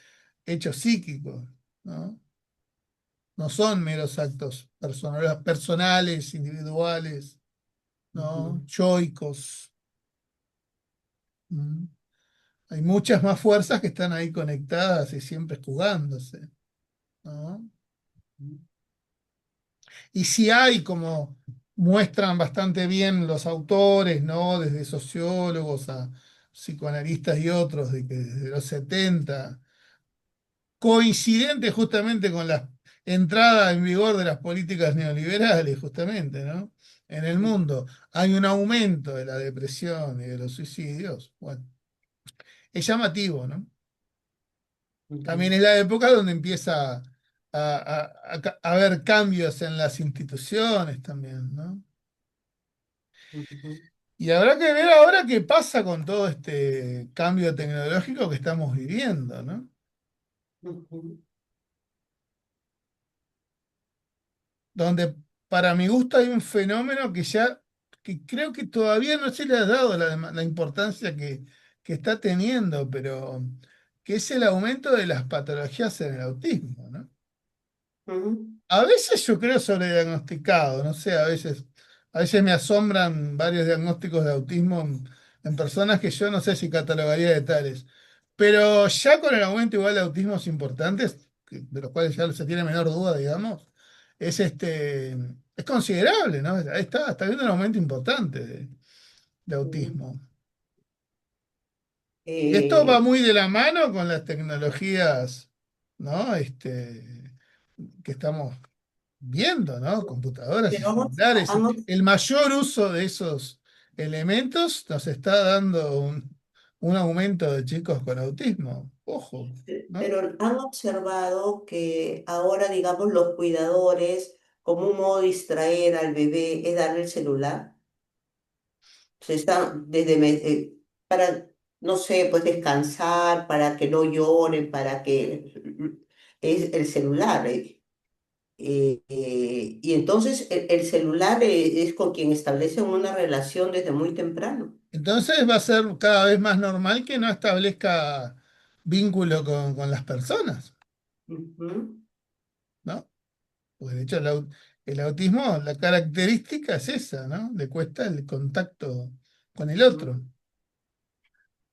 hecho psíquico, ¿no? No son meros actos personales, individuales, ujú, ¿no? Yoicos. ¿Mm? Hay muchas más fuerzas que están ahí conectadas y siempre jugándose, ¿no? Y si hay, como muestran bastante bien los autores, ¿no? Desde sociólogos a psicoanalistas y otros, de que desde los 70 coincidente justamente con la entrada en vigor de las políticas neoliberales, justamente, ¿no? En el mundo hay un aumento de la depresión y de los suicidios. Bueno, es llamativo, ¿no? También ujú, es la época donde empieza a haber cambios en las instituciones también, ¿no? ujú, Y habrá que ver ahora qué pasa con todo este cambio tecnológico que estamos viviendo, ¿no? ujú, Donde para mi gusto hay un fenómeno que creo que todavía no se le ha dado la importancia que está teniendo, pero que es el aumento de las patologías en el autismo, ¿no? ujú, A veces yo creo sobrediagnosticado, no sé, a veces me asombran varios diagnósticos de autismo en personas que yo no sé si catalogaría de tales. Pero ya con el aumento igual de autismos importantes, de los cuales ya no se tiene menor duda, digamos, es considerable, ¿no? Ahí está habiendo un aumento importante de ujú. autismo. Y esto va Eh, muy de la mano con las tecnologías, ¿no? Que estamos viendo, ¿no? Computadoras y pero celulares. El mayor uso de esos elementos nos está dando un aumento de chicos con autismo. ojo, ¿no? Pero han observado que ahora, digamos, los cuidadores, como un modo de distraer al bebé, es darle el celular. Se están para, no sé, pues descansar, para que no lloren, para que es el celular. Y entonces el celular es con quien establecen una relación desde muy temprano. Entonces va a ser cada vez más normal que no establezca vínculo con las personas, Ujú, ¿no? Porque de hecho el autismo, la característica es esa, ¿no? Le cuesta el contacto con el ujú, otro.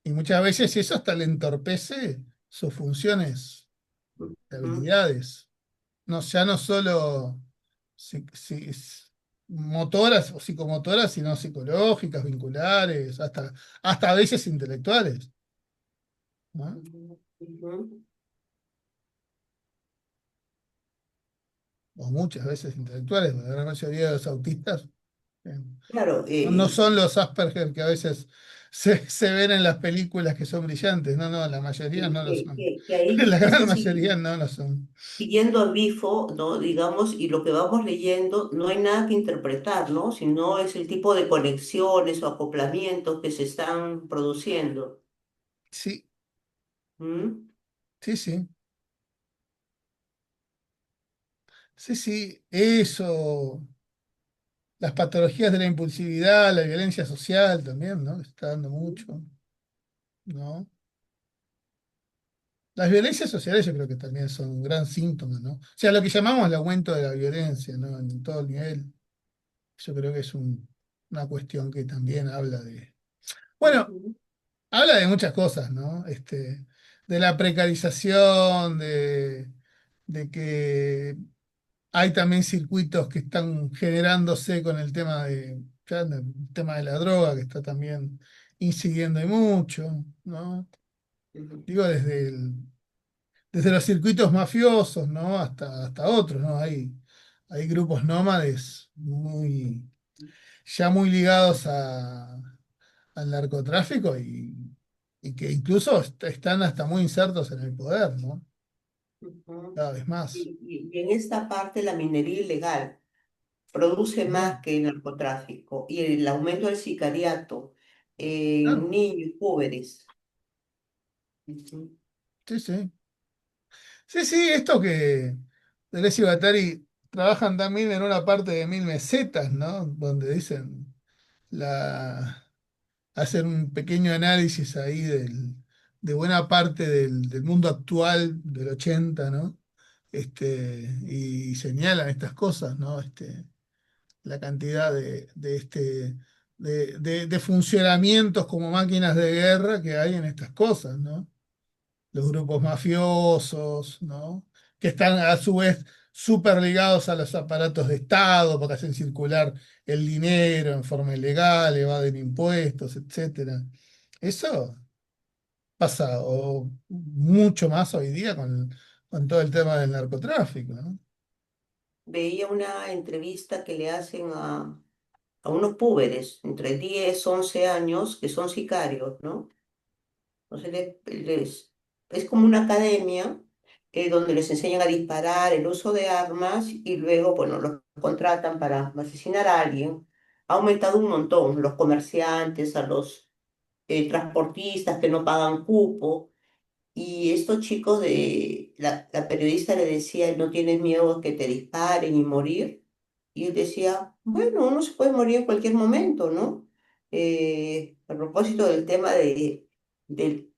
Y muchas veces eso hasta le entorpece sus funciones de ujú, habilidades. No, ya no solo motoras o psicomotoras, sino psicológicas, vinculares, hasta a veces intelectuales, ¿no? ujú, ujú. O muchas veces intelectuales. La gran mayoría de los autistas eh, Claro, no son los Asperger que a veces se ven en las películas que son brillantes. No, no, la mayoría no lo son. que ahí La quizás gran mayoría no lo son. siguiendo a Bifo, ¿no? Digamos, y lo que vamos leyendo, no hay nada que interpretar, ¿no? Sino es el tipo de conexiones o acoplamientos que se están produciendo. Sí, ¿Mm? sí, sí. Sí, sí, eso, las patologías de la impulsividad, la violencia social también, ¿no? Está dando mucho, ¿no? Las violencias sociales yo creo que también son un gran síntoma, ¿no? O sea, lo que llamamos el aumento de la violencia, ¿no? En todo el nivel, yo creo que es una cuestión que también habla de, bueno, Ujú, habla de muchas cosas, ¿no? De la precarización, de que hay también circuitos que están generándose con el tema ya el tema de la droga, que está también incidiendo y mucho, ¿no? ujú, Digo, desde los circuitos mafiosos, ¿no? Hasta otros, ¿no? Hay grupos nómades ya muy ligados al narcotráfico y que incluso están hasta muy insertos en el poder, ¿no? ujú. Cada vez más. Y en esta parte la minería ilegal produce También. más que el narcotráfico y el aumento del sicariato Claro, en niños jóvenes. Ujú, sí, sí. Sí, sí, esto que Deleuze y Guattari trabajan también en una parte de Mil Mesetas, ¿no? Donde dicen hacen un pequeño análisis ahí de buena parte del mundo actual del 80, ¿no? Y señalan estas cosas, ¿no? La cantidad de funcionamientos como máquinas de guerra que hay en estas cosas, ¿no? Los grupos mafiosos, ¿no? Que están a su vez súper ligados a los aparatos de Estado porque hacen circular el dinero en forma ilegal, evaden impuestos, etcétera. Eso pasa mucho más hoy día con todo el tema del narcotráfico, ¿no? veía una entrevista que le hacen a unos púberes entre 10 11 años que son sicarios, ¿no? Entonces es como una academia donde les enseñan a disparar, el uso de armas y luego, bueno, los contratan para asesinar a alguien. Ha aumentado un montón los comerciantes, a los transportistas que no pagan cupo. Y estos chicos la periodista le decía, ¿no tienes miedo a que te disparen y morir? Y él decía, bueno, uno se puede morir en cualquier momento, ¿no? A propósito del tema del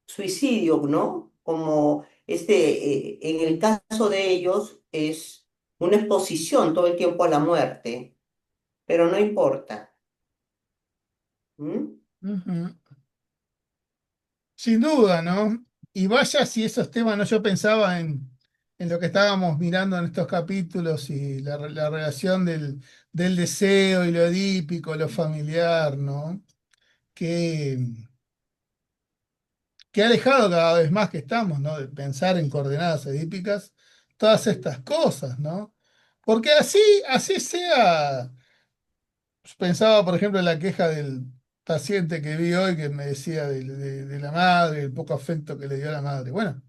suicidio, ¿no? Como en el caso de ellos es una exposición todo el tiempo a la muerte, pero no importa. ¿M? Ujú. Sin duda, ¿no? Y vaya si esos temas, ¿no? Yo pensaba en lo que estábamos mirando en estos capítulos y la relación del deseo y lo edípico, lo familiar, ¿no? Que, que ha alejado cada vez más que estamos, ¿no? De pensar en coordenadas edípicas, todas estas cosas, ¿no? Porque así sea, pensaba, por ejemplo, en la queja paciente que vi hoy que me decía de la madre, el poco afecto que le dio a la madre. Bueno,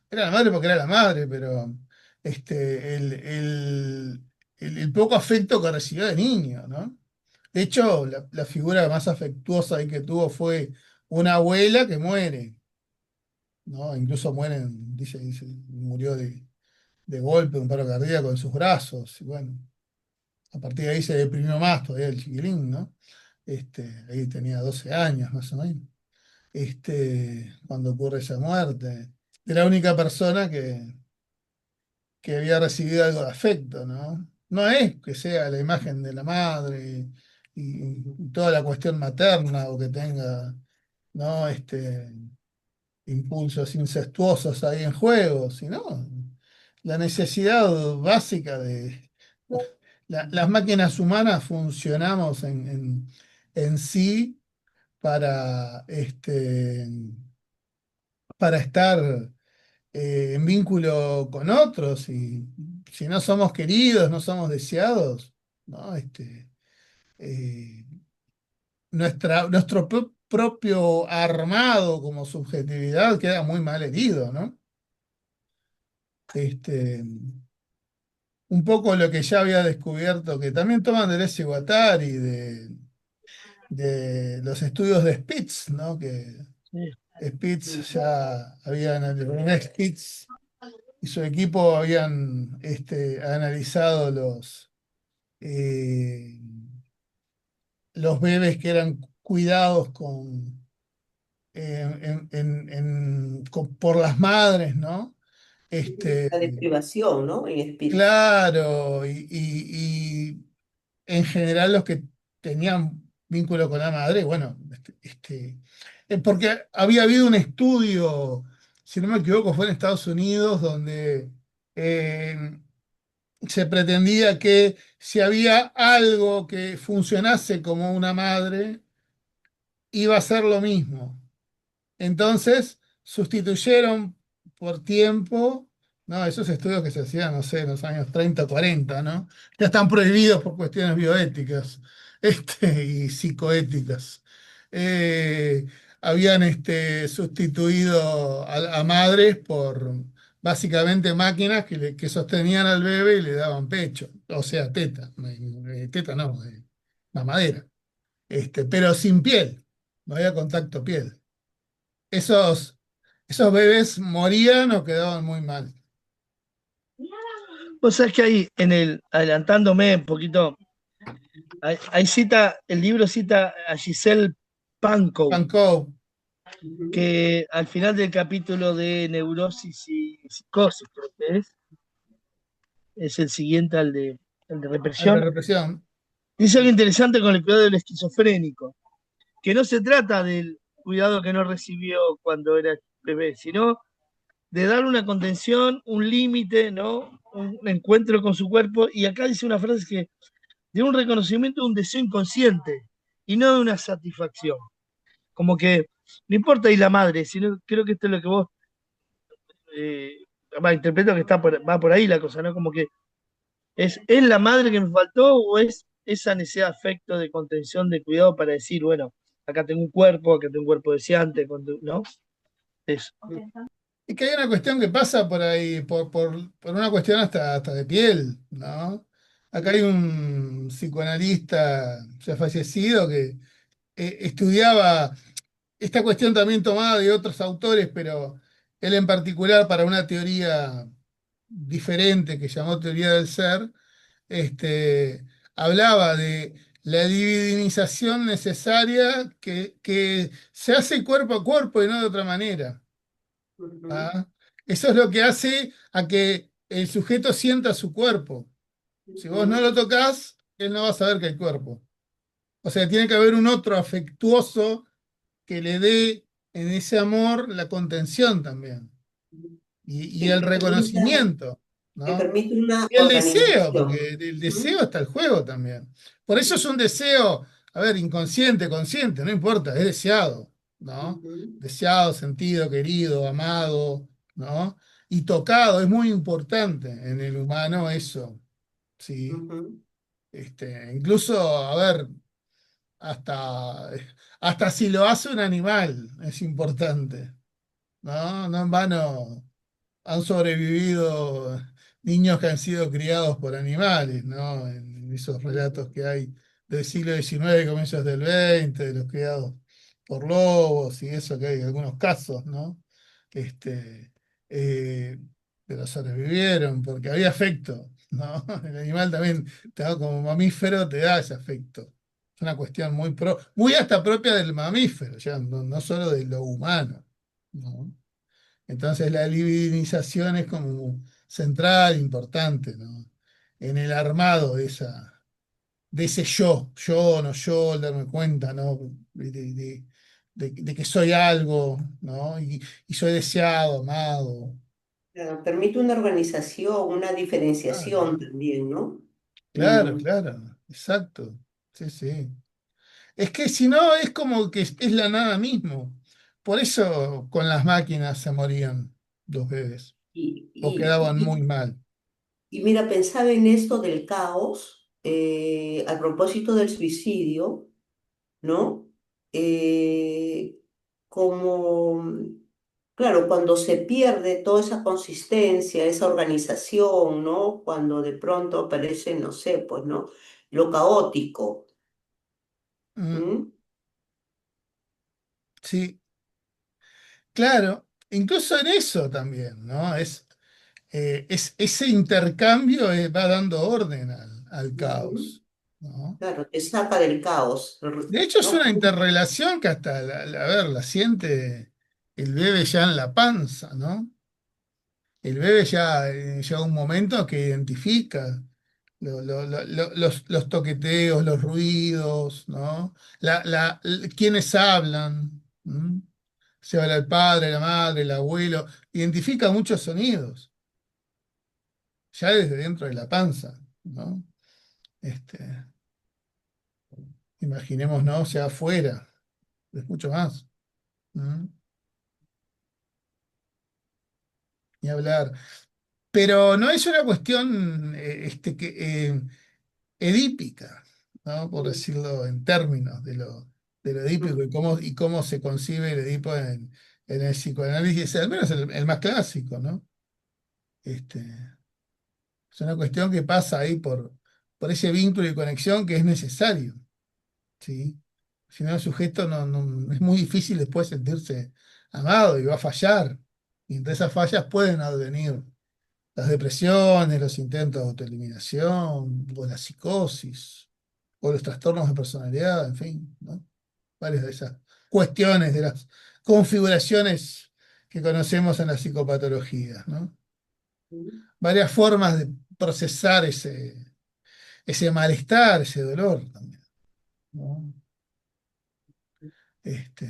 era la madre porque era la madre, pero el poco afecto que recibió de niño, ¿no? De hecho, la figura más afectuosa ahí que tuvo fue una abuela que muere, ¿no? Incluso mueren, murió de golpe, un paro cardíaco en sus brazos, y bueno, a partir de ahí se deprimió más todavía el chiquilín, ¿no? Ahí tenía 12 años más o menos, cuando ocurre esa muerte. Era la única persona que había recibido algo de afecto, ¿no? No es que sea la imagen de la madre y toda la cuestión materna o que tenga, ¿no? Impulsos incestuosos ahí en juego, sino la necesidad básica de... las máquinas humanas funcionamos en sí para, para estar en vínculo con otros y si no somos queridos, no somos deseados, ¿no? Eh, propio armado como subjetividad queda muy mal herido, ¿no? Este, un poco lo que ya había descubierto, que también toman Deleuze y Guattari de los estudios de Spitz, ¿no? Que Sí. Spitz ya habían, René Spitz y su equipo habían analizado eh, los bebés que eran cuidados por las madres, ¿no? La deprivación, ¿no? En Spitz. Claro, y en general los que tenían vínculo con la madre, bueno, porque había habido un estudio, si no me equivoco, fue en Estados Unidos, donde eh, se pretendía que si había algo que funcionase como una madre, iba a ser lo mismo. Entonces, sustituyeron por tiempo, ¿no? Esos estudios que se hacían, no sé, en los años 30 40, ¿no? Ya están prohibidos por cuestiones bioéticas, y psicoéticas. Eh, habían sustituido a madres por básicamente máquinas que sostenían al bebé y le daban pecho, o sea, teta, teta no, mamadera, pero sin piel, no había contacto piel. Esos, esos bebés morían o quedaban muy mal. Vos sabés que ahí, adelantándome un poquito, ahí cita, el libro cita a Giselle Pankow, Pankow, Ujú. que al final del capítulo de neurosis y psicosis, creo que es el siguiente al de a la represión, represión. dice algo interesante con el cuidado del esquizofrénico, que no se trata del cuidado que no recibió cuando era bebé, sino de darle una contención, un límite, ¿no? Un encuentro con su cuerpo. Y acá dice una frase que de un reconocimiento de un deseo inconsciente y no de una satisfacción. Como que no importa ahí la madre, sino creo que esto es lo que vos eh, interpreto que va por ahí la cosa, ¿no? Como que ¿es la madre que me faltó o es esa necesidad de afecto, de contención, de cuidado para decir, bueno, acá tengo un cuerpo deseante, ¿no? Eso. Y que hay una cuestión que pasa por ahí, por una cuestión hasta de piel, ¿no? Acá hay un psicoanalista ya fallecido que estudiaba esta cuestión también tomada de otros autores, pero él en particular para una teoría diferente que llamó teoría del ser, hablaba de la divinización necesaria que se hace cuerpo a cuerpo y no de otra manera. Ujú, ¿Ah? Eso es lo que hace a que el sujeto sienta su cuerpo. Si vos no lo ujú, tocas, él no va a saber que hay cuerpo. O sea, tiene que haber un otro afectuoso que le dé en ese amor la contención también ujú. y el reconocimiento, Que ¿no? permite una Y el deseo, porque organización. el Ujú, deseo está el juego también. Por eso es un deseo, a ver, inconsciente, consciente, no importa, es deseado, ¿no? ujú, Deseado, sentido, querido, amado, ¿no? Y tocado, es muy importante en el humano eso, ¿sí? ujú, Incluso, a ver, hasta, hasta si lo hace un animal, es importante, ¿no? No en vano han sobrevivido niños que han sido criados por animales, ¿no? En esos relatos que hay del siglo XIX, comienzos del XX, de los criados por lobos y eso que hay en algunos casos, ¿no? Este, eh, pero sobrevivieron porque había afecto, ¿no? El animal también, como mamífero, te da ese afecto. Es una cuestión muy hasta propia del mamífero, ya, no solo de lo humano, ¿no? Entonces la libidinización es como central, importante, ¿no? En el armado de ese yo, no yo, el darme cuenta, ¿no? De que soy algo, ¿no? Y soy deseado, amado. Claro, permite una organización, una Claro, diferenciación también, ¿no? claro, Mm, claro, exacto. Sí, sí. Es que si no, es como que es la nada mismo. Por eso con las máquinas se morían los bebés Y, o y, quedaban muy y, mal. y mira, pensaba en esto del caos, a propósito del suicidio, ¿no? Eh, como, claro, cuando se pierde toda esa consistencia, esa organización, ¿no? Cuando de pronto aparece, no sé, pues, ¿no? Lo caótico. Mm, ¿M? sí. Claro, incluso en eso también, ¿no? Ese intercambio va dando orden al Ujú. caos, ¿no? Claro, te saca del caos, De hecho, es ¿no? una interrelación que hasta, a ver, la siente el bebé ya en la panza, ¿no? El bebé ya llega un momento que identifica los toqueteos, los ruidos, ¿no? Quienes hablan, ¿m? Se habla el padre, la madre, el abuelo, identifica muchos sonidos, ya desde dentro de la panza, ¿no? Este, imaginemos, ¿no? Sea afuera, es mucho más. ¿M? Ni hablar. Pero no es una cuestión edípica, ¿no? Por decirlo en términos de lo edípico y cómo se concibe el Edipo en el psicoanálisis, al menos el más clásico, ¿no? Este, es una cuestión que pasa ahí por ese vínculo y conexión que es necesario, ¿sí? Si no, el sujeto es muy difícil después sentirse amado y va a fallar. Y entre esas fallas pueden advenir las depresiones, los intentos de autoeliminación, o la psicosis, o los trastornos de personalidad, en fin, ¿no? Varias de esas cuestiones, de las configuraciones que conocemos en la psicopatología, ¿no? Varias formas de procesar ese malestar, ese dolor también, ¿no? Este,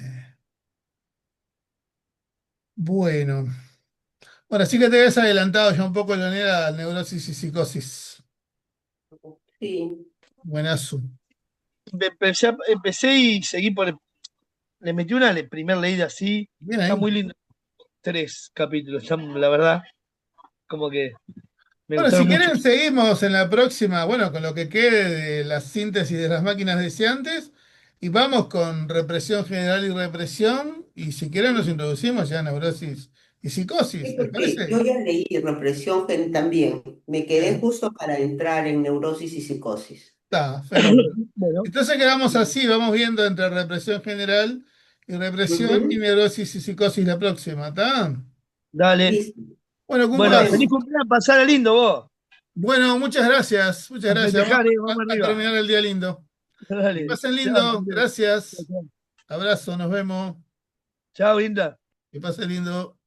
bueno. Bueno, sí que te habías adelantado ya un poco, Leonela, a neurosis y psicosis. Sí. Buenazo. Empecé y seguí le metí una primer leída así. Bien Está ahí. muy lindo. 3 capítulos, la verdad, como que me Bueno, si gustaron mucho. quieren, seguimos en la próxima, bueno, con lo que quede de la síntesis de las máquinas deseantes y vamos con represión general y represión. Y si quieren, nos introducimos ya a neurosis y Sí, psicosis, ¿les porque yo parece? ya leí represión también. Me quedé Bien, justo para entrar en neurosis y psicosis. está, fenómeno. Bueno, Entonces quedamos así, vamos viendo entre represión general y represión y Ujú. neurosis y psicosis la próxima, ¿está? dale. Listo. Bueno, con Nos Bueno, feliz vemos. gusto. cumpleaños, pasar lindo vos. Bueno, muchas gracias, muchas A gracias. Vamos festejar, vamos a arriba. terminar el día lindo. Que Dale. pasen Chao, lindo, Andrés. Chao, gracias. chao. Abrazo, nos vemos. Chao, linda. Que pase lindo.